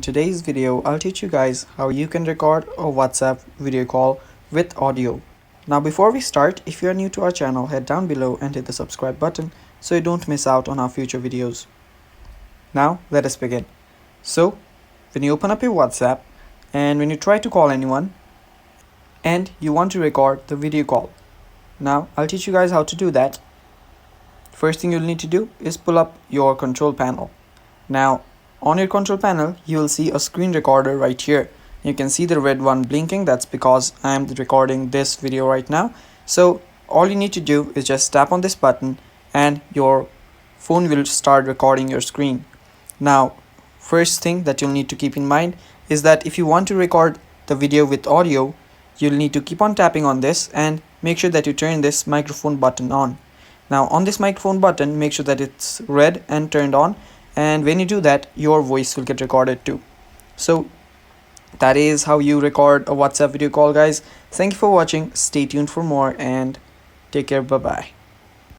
today's video I'll teach you guys how you can record a WhatsApp video call with audio. Now before we start, if you are new to our channel, head down below and hit the subscribe button so you don't miss out on our future videos. Now let us begin. So when you open up your WhatsApp and when you try to call anyone and you want to record the video call. Now I'll teach you guys how to do that. First thing you'll need to do is pull up your control panel. Now on your control panel, you will see a screen recorder right here. You can see the red one blinking. That's because I'm recording this video right now. So all you need to do is just tap on this button and your phone will start recording your screen. Now, first thing that you'll need to keep in mind is that if you want to record the video with audio, you'll need to keep on tapping on this and make sure that you turn this microphone button on. Now on this microphone button, make sure that it's red and turned on, and when you do that, your voice will get recorded too. So that is how you record a WhatsApp video call, guys. Thank you for watching. Stay tuned for more and take care. Bye bye.